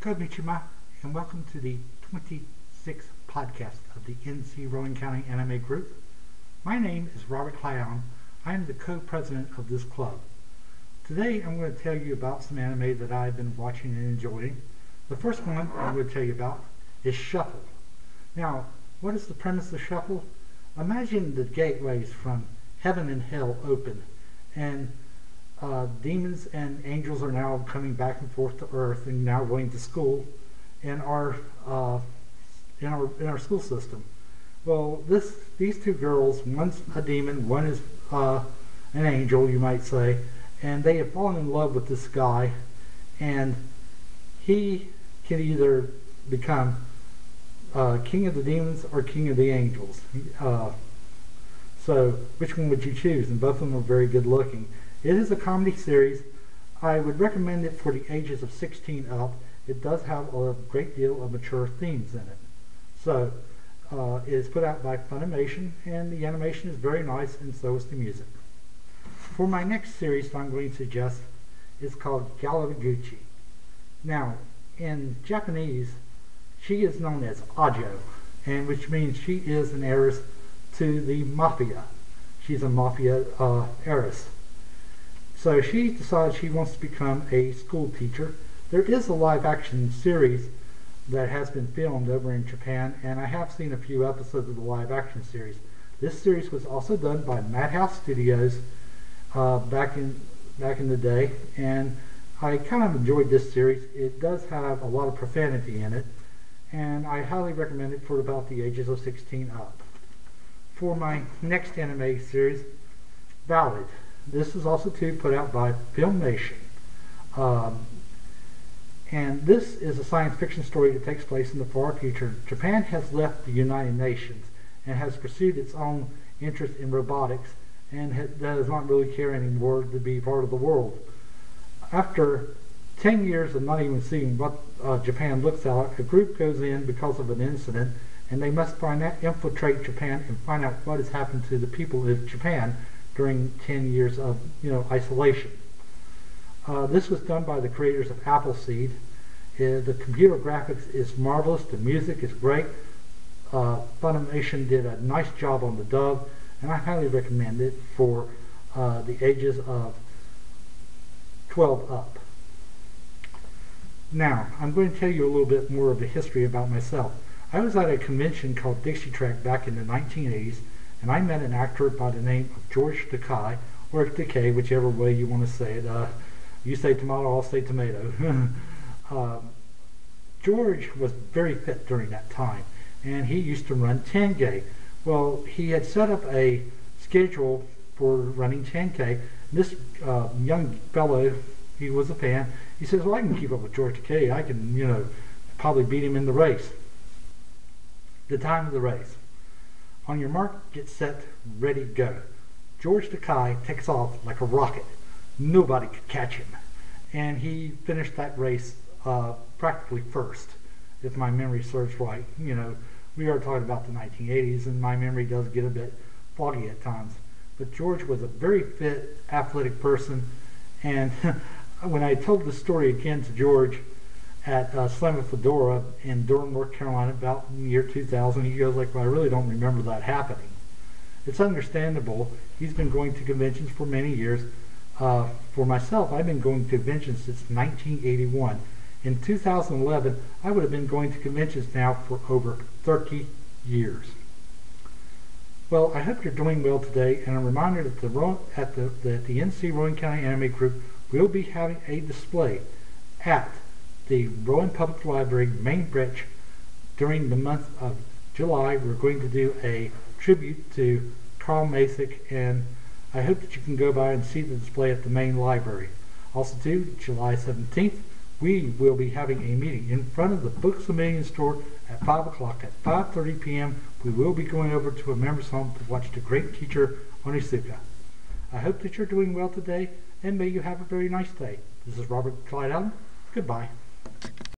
Konnichiwa, and welcome to the 26th podcast of the NC Rowan County Anime Group. My name is Robert Clown. I am the co-president of this club. Today I'm going to tell you about some anime that I've been watching and enjoying. The first one I'm going to tell you about is Shuffle. Now, what is the premise of Shuffle? Imagine the gateways from heaven and hell open, and demons and angels are now coming back and forth to Earth and now going to school in our school system. Well, these two girls, one's a demon, one is an angel, you might say, and they have fallen in love with this guy, and he can either become king of the demons or king of the angels. So which one would you choose? And both of them are very good looking. It is a comedy series. I would recommend it for the ages of 16 up. It does have a great deal of mature themes in it. So it is put out by Funimation, and the animation is very nice, and so is the music. For my next series I'm going to suggest is called Galaraguchi. Now, in Japanese, she is known as Ajo, and which means she is an heiress to the mafia. She's a mafia heiress. So she decides she wants to become a school teacher. There is a live action series that has been filmed over in Japan, and I have seen a few episodes of the live action series. This series was also done by Madhouse Studios back in the day, and I kind of enjoyed this series. It does have a lot of profanity in it, and I highly recommend it for about the ages of 16 up. For my next anime series, Ballad. This is also put out by Filmation. And this is a science fiction story that takes place in the far future. Japan has left the United Nations and has pursued its own interest in robotics, and does not really care anymore to be part of the world. After 10 years of not even seeing what Japan looks like, a group goes in because of an incident, and they must infiltrate Japan and find out what has happened to the people of Japan during 10 years of isolation. This was done by the creators of Appleseed. The computer graphics is marvelous. The music is great. Funimation did a nice job on the dub, and I highly recommend it for the ages of 12 up. Now, I'm going to tell you a little bit more of the history about myself. I was at a convention called Dixie Trek back in the 1980s, and I met an actor by the name of George Takie, or Take, whichever way you want to say it. You say tomato, I'll say tomato. George was very fit during that time, and he used to run 10K. Well, he had set up a schedule for running 10K. This young fellow, he was a fan. He says, well, I can keep up with George Takie. I can, probably beat him in the race. The time of the race. On your mark, get set, ready, go. George Takie takes off like a rocket. Nobody could catch him. And he finished that race practically first, if my memory serves right. We are talking about the 1980s, and my memory does get a bit foggy at times. But George was a very fit, athletic person, and when I told the story again to George at Slam Fedora in Durham, North Carolina, about in the year 2000, he goes like, well, I really don't remember that happening. It's understandable. He's been going to conventions for many years. For myself, I've been going to conventions since 1981. In 2011, I would have been going to conventions now for over 30 years. Well, I hope you're doing well today, and a reminder that the NC Rowan County Anime Group will be having a display at the Rowan Public Library main branch during the month of July. We're going to do a tribute to Carl Masick, and I hope that you can go by and see the display at the main library. Also too, July 17th, we will be having a meeting in front of the Books A Million store at 5 o'clock. At 5:30 p.m. we will be going over to a members home to watch the great teacher Onizuka. I hope that you're doing well today, and may you have a very nice day. This is Robert Clyde Allen. Goodbye.